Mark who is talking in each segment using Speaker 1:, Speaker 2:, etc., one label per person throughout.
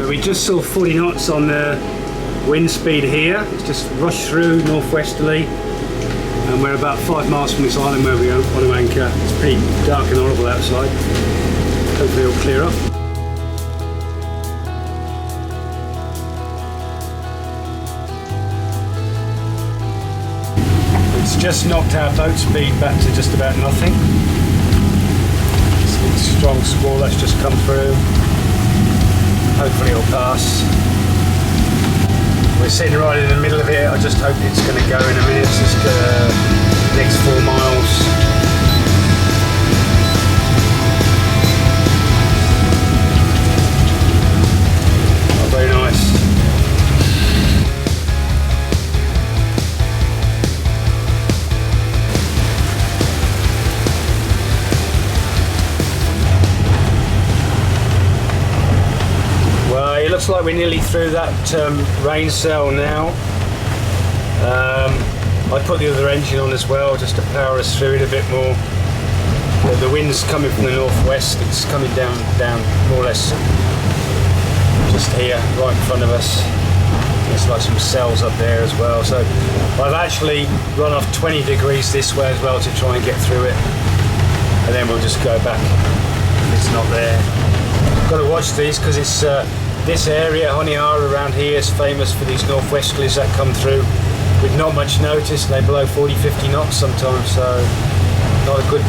Speaker 1: So we just saw 40 knots on the wind speed here. It's just rushed through northwesterly, and we're about 5 miles from this island where we want to anchor. It's pretty dark and horrible outside. Hopefully it'll clear up. It's just knocked our boat speed back to just about nothing. It's a strong squall that's just come through. Hopefully it'll pass. We're sitting right in the middle of it. I just hope it's going to go in a minute. It's just next 4 miles. Oh, very nice. It looks like we're nearly through that rain cell now. I put the other engine on as well just to power us through it a bit more. The wind's coming from the northwest. It's coming down more or less just here, right in front of us. There's like some cells up there as well. So I've actually run off 20 degrees this way as well to try and get through it, and then we'll just go back if it's not there. Got to watch these because it's this area, Honiara around here, is famous for these northwesterlies that come through with not much notice. They blow 40-50 knots sometimes, so not a good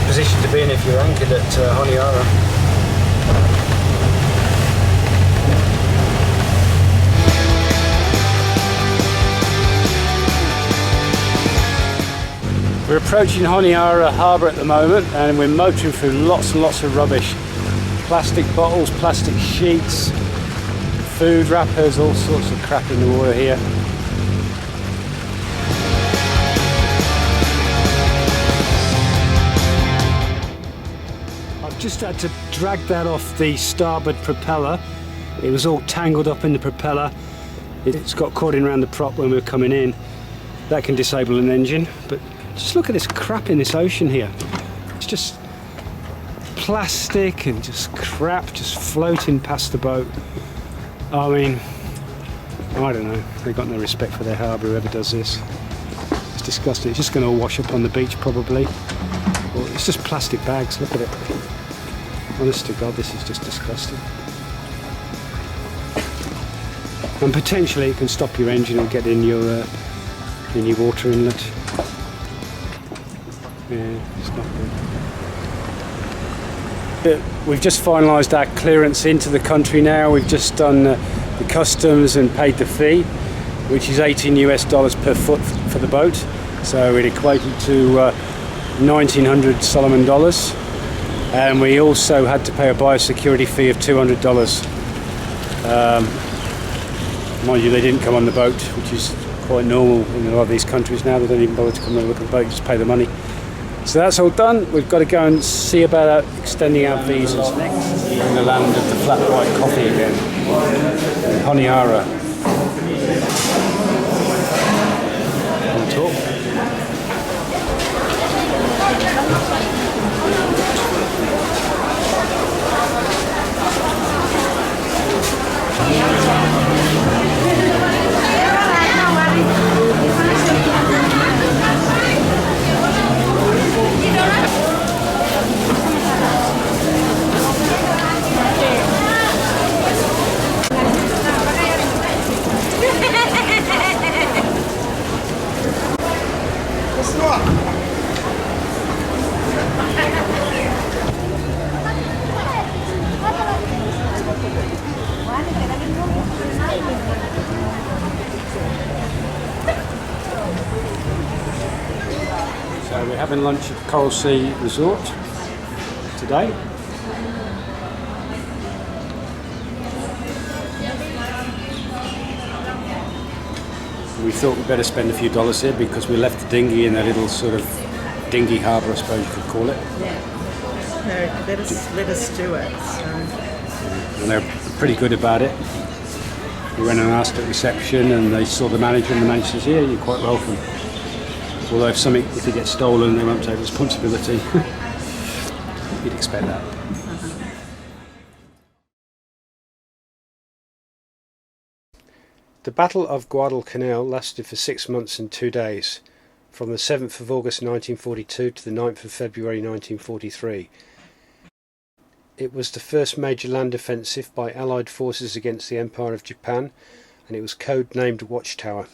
Speaker 1: position to be in if you're anchored at Honiara. We're approaching Honiara harbour at the moment, and we're motoring through lots and lots of rubbish. Plastic bottles, plastic sheets, food wrappers, all sorts of crap in the water here. I've just had to drag that off the starboard propeller. It was all tangled up in the propeller. It's got caught in around the prop when we were coming in. That can disable an engine, but just look at this crap in this ocean here. It's just plastic and just crap just floating past the boat. I mean, I don't know, they've got no respect for their harbour, whoever does this. It's disgusting. It's just going to wash up on the beach probably. Or it's just plastic bags, look at it. Honest to God, this is just disgusting. And potentially it can stop your engine or get in your water inlet. Yeah, it's not good. We've just finalised our clearance into the country now. We've just done the customs and paid the fee, which is $18 US per foot for the boat. So it equated to 1,900 Solomon dollars. And we also had to pay a biosecurity fee of $200. Mind you, they didn't come on the boat, which is quite normal in a lot of these countries now. They don't even bother to come and look at the boat, just pay the money. So that's all done. We've got to go and see about extending our visas next. In the land of the flat white coffee again, Honiara. On top. So we're having lunch at Coral Sea Resort today. We thought we'd better spend a few dollars here because we left the dinghy in a little sort of dinghy harbour, I suppose you could call it.
Speaker 2: Yeah. No, let us do it. So.
Speaker 1: And they're pretty good about it. We went and asked at reception and they saw the manager and the manager says, yeah, you're quite welcome. Although if it gets stolen, they won't take responsibility. You'd expect that.
Speaker 3: The Battle of Guadalcanal lasted for 6 months and 2 days, from the 7th of August 1942 to the 9th of February 1943. It was the first major land offensive by Allied forces against the Empire of Japan, and it was code-named Watchtower.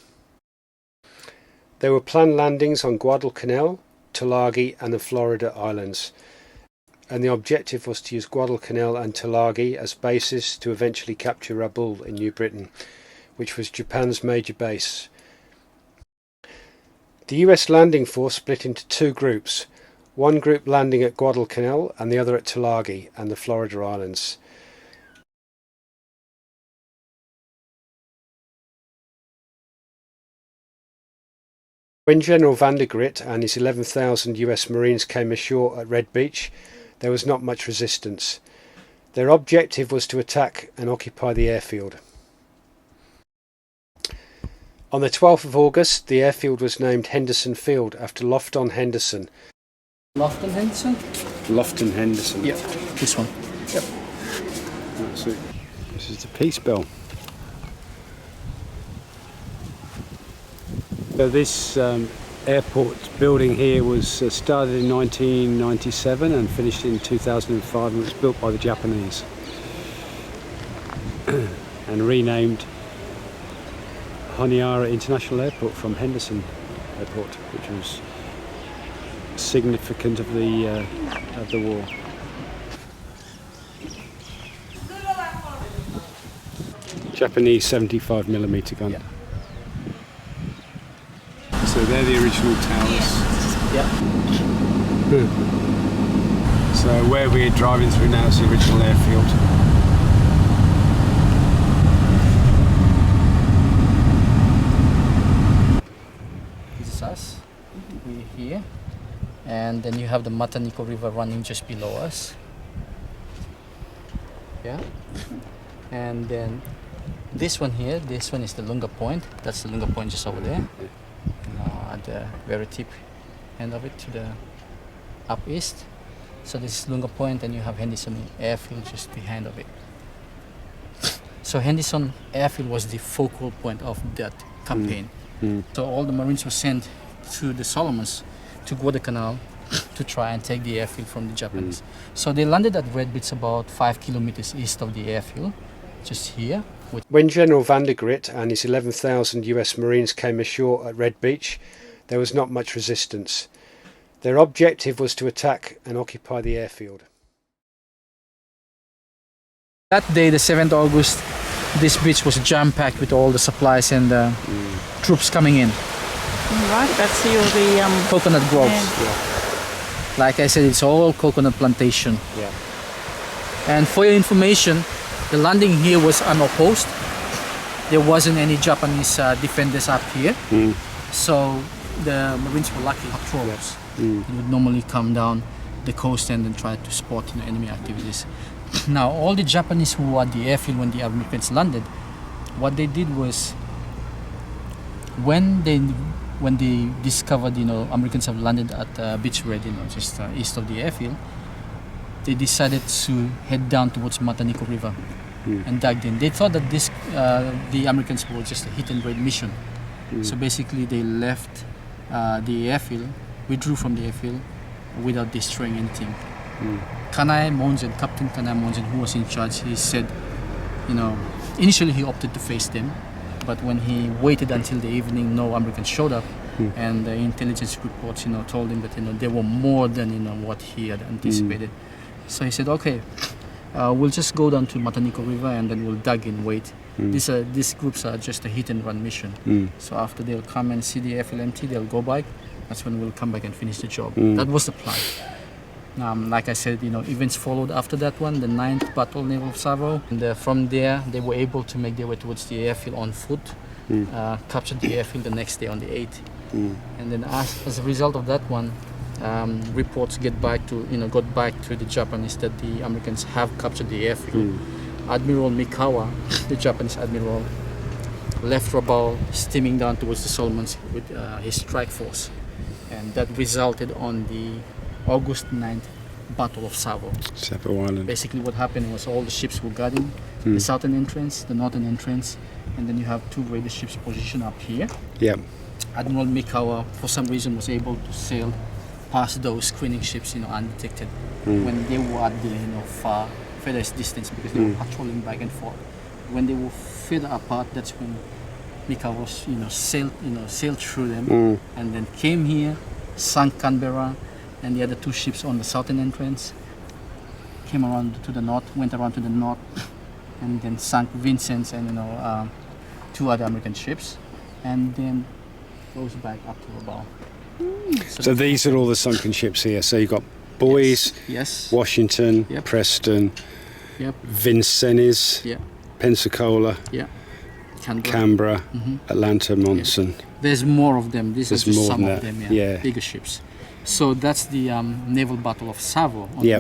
Speaker 3: There were planned landings on Guadalcanal, Tulagi and the Florida Islands, and the objective was to use Guadalcanal and Tulagi as bases to eventually capture Rabaul in New Britain, which was Japan's major base. The US landing force split into 2 groups, one group landing at Guadalcanal and the other at Tulagi and the Florida Islands. When General Vandegrift and his 11,000 US Marines came ashore at Red Beach, there was not much resistance. Their objective was to attack and occupy the airfield. On the 12th of August, the airfield was named Henderson Field after Lofton Henderson.
Speaker 4: Lofton Henderson?
Speaker 3: Lofton Henderson.
Speaker 4: Yep, this one. Yep.
Speaker 3: That's it. This is the Peace Bell. So this airport building here was started in 1997 and finished in 2005, and was built by the Japanese and renamed Honiara International Airport from Henderson Airport, which was significant of the war. Japanese 75mm gun.
Speaker 4: Yeah.
Speaker 3: So they're the original towers.
Speaker 4: Yeah.
Speaker 3: So where we're driving through now is the original airfield.
Speaker 4: This is us. We're here. And then you have the Matanico River running just below us. Yeah. And then this one here, this one is the Lunga Point. That's the Lunga Point just over there. At the very tip end of it to the up east. So this is Lunga Point, and you have Henderson Airfield just behind of it. So Henderson Airfield was the focal point of that campaign. So all the Marines were sent to the Solomons, to Guadalcanal, to try and take the airfield from the Japanese. So they landed at Red Beach, about 5 kilometers east of the airfield, just here.
Speaker 3: When General Vandegrift and his 11,000 US Marines came ashore at Red Beach, there was not much resistance. Their objective was to attack and occupy the airfield.
Speaker 4: That day, the 7th August, this beach was jam-packed with all the supplies and troops coming in.
Speaker 2: Right, that's the
Speaker 4: Coconut groves.
Speaker 2: Yeah.
Speaker 4: Like I said, it's all coconut plantation.
Speaker 3: Yeah.
Speaker 4: And for your information, the landing here was unopposed. There wasn't any Japanese defenders up here. So the Marines were lucky patrols. They would normally come down the coast and then try to spot enemy activities. Now, all the Japanese who were at the airfield when the Americans landed, what they did was, when they discovered, Americans have landed at Beach Red, just east of the airfield, they decided to head down towards Matanico River and dug in. They thought that the Americans were just a hit and raid mission. So basically, they left the airfield, withdrew from the airfield without destroying anything. Kanai Monzen, Captain Kanai Monzen, who was in charge, he said, initially he opted to face them, but when he waited until the evening, no Americans showed up, and the intelligence reports, told him that there were more than what he had anticipated. So he said, okay, we'll just go down to Matanico River and then we'll dig in, wait. These groups are just a hit and run mission. So after they'll come and see the airfield empty, they'll go back. That's when we'll come back and finish the job. That was the plan. Like I said, events followed after that one, the 9th Battle Naval of Savo. And from there, they were able to make their way towards the airfield on foot, captured the airfield the next day on the 8th. And then as a result of that one, reports got back to the Japanese that the Americans have captured the airfield. Admiral Mikawa, the Japanese admiral, left Rabaul steaming down towards the Solomons with his strike force, and that resulted on the August 9th Battle of Savo.
Speaker 3: Savo Island.
Speaker 4: Basically what happened was all the ships were guarding the southern entrance, the northern entrance, and then you have two Raider ships positioned up here.
Speaker 3: Yeah.
Speaker 4: Admiral Mikawa, for some reason, was able to sail past those screening ships, undetected when they were at the furthest distance, because they were patrolling back and forth. When they were further apart, that's when Mikawa was, sailed through them and then came here, sank Canberra and the other two ships on the southern entrance, came around to the north, went around to the north, and then sank Vincent's and two other American ships, and then goes back up to about.
Speaker 3: So these are all the sunken ships here. So you've got Boys,
Speaker 4: yes.
Speaker 3: Washington,
Speaker 4: Yep.
Speaker 3: Preston,
Speaker 4: Yep.
Speaker 3: Vincennes,
Speaker 4: Yeah.
Speaker 3: Pensacola,
Speaker 4: Yeah.
Speaker 3: Canberra, Atlanta, Monson.
Speaker 4: There's more of them. These
Speaker 3: There's
Speaker 4: are just
Speaker 3: more
Speaker 4: some
Speaker 3: than
Speaker 4: of
Speaker 3: that.
Speaker 4: them.
Speaker 3: Yeah.
Speaker 4: Bigger ships. So that's the naval battle of Savo.
Speaker 3: Yeah.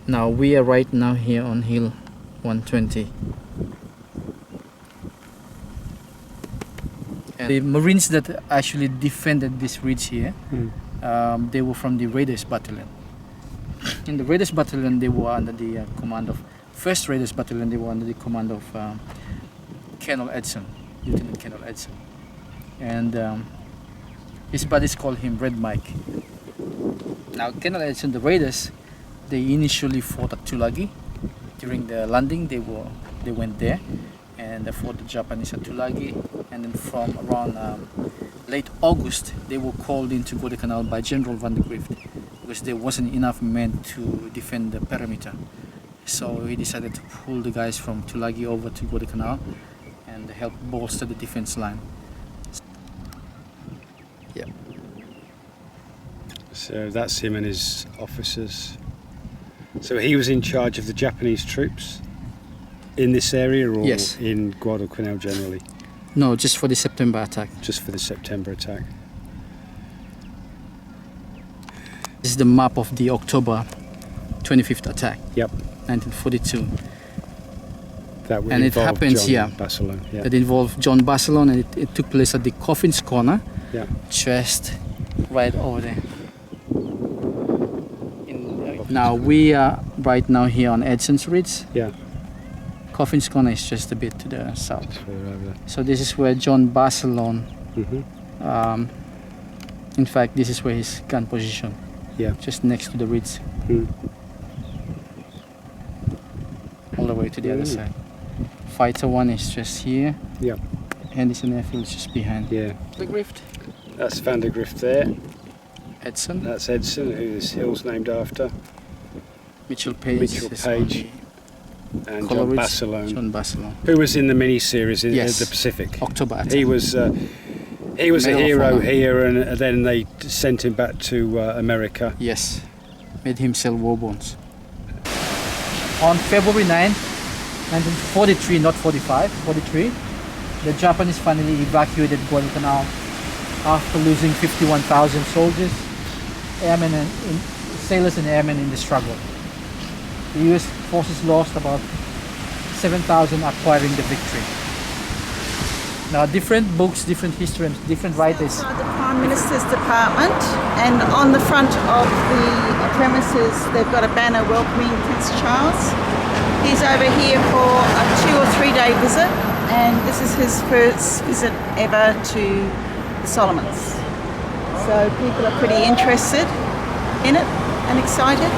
Speaker 4: Now we are right now here on Hill 120. And the Marines that actually defended this ridge here, they were from the Raiders Battalion. In the Raiders Battalion, they were under the command of 1st Raiders Battalion. They were under the command of Colonel Edson, Lieutenant Colonel Edson, and his buddies called him Red Mike. Now, Colonel Edson, the Raiders, they initially fought at Tulagi. During the landing, they went there, and they fought the Japanese at Tulagi. And then from around late August, they were called into Guadalcanal by General Van der Grift, because there wasn't enough men to defend the perimeter. So he decided to pull the guys from Tulagi over to Guadalcanal and help bolster the defense line. Yeah.
Speaker 3: So that's him and his officers. So he was in charge of the Japanese troops in this area, or
Speaker 4: Yes.
Speaker 3: in Guadalcanal generally?
Speaker 4: No, just for the September attack.
Speaker 3: Just for the September attack.
Speaker 4: This is the map of the October 25th attack,
Speaker 3: Yep.
Speaker 4: 1942.
Speaker 3: That would
Speaker 4: And it
Speaker 3: involve
Speaker 4: happens
Speaker 3: John
Speaker 4: here.
Speaker 3: Barcelona. Yeah.
Speaker 4: That involved John Barcelona, and it took place at the Coffin's Corner,
Speaker 3: Yeah.
Speaker 4: just right over there. Now we are right now here on Edson's Ridge.
Speaker 3: Yeah.
Speaker 4: Coffin's Corner is just a bit to the south.
Speaker 3: Just further over there.
Speaker 4: So this is where John Barcelona,
Speaker 3: Mhm.
Speaker 4: in fact, this is where his gun position,
Speaker 3: Yeah.
Speaker 4: just next to the ridge, all the way to the other side. Fighter 1 is just here,
Speaker 3: Yeah.
Speaker 4: Henderson Airfield is just behind.
Speaker 3: Yeah.
Speaker 4: The Grift,
Speaker 3: That's Van der Grift there.
Speaker 4: Edson,
Speaker 3: That's Edson, who this hill's named after,
Speaker 4: Mitchell Page,
Speaker 3: Mitchell
Speaker 4: is
Speaker 3: Page.
Speaker 4: on
Speaker 3: and
Speaker 4: the
Speaker 3: John
Speaker 4: Coleridge,
Speaker 3: Barcelona,
Speaker 4: John Barcelona.
Speaker 3: who was in the mini-series in
Speaker 4: Yes.
Speaker 3: the Pacific.
Speaker 4: October attack.
Speaker 3: He was a
Speaker 4: Medal of
Speaker 3: hero
Speaker 4: Honor.
Speaker 3: here, and then they sent him back to America.
Speaker 4: Yes, made him sell war bonds. On February 9, 1943, not 45, 43, the Japanese finally evacuated Guadalcanal after losing 51,000 soldiers, airmen and sailors and airmen in the struggle. The US forces lost about 7,000, acquiring the victory. Now, different books, different history, and different writers.
Speaker 2: Outside the Prime Minister's department, and on the front of the premises, they've got a banner welcoming Prince Charles. He's over here for a 2 or 3 day visit, and this is his first visit ever to the Solomons. So people are pretty interested in it and excited.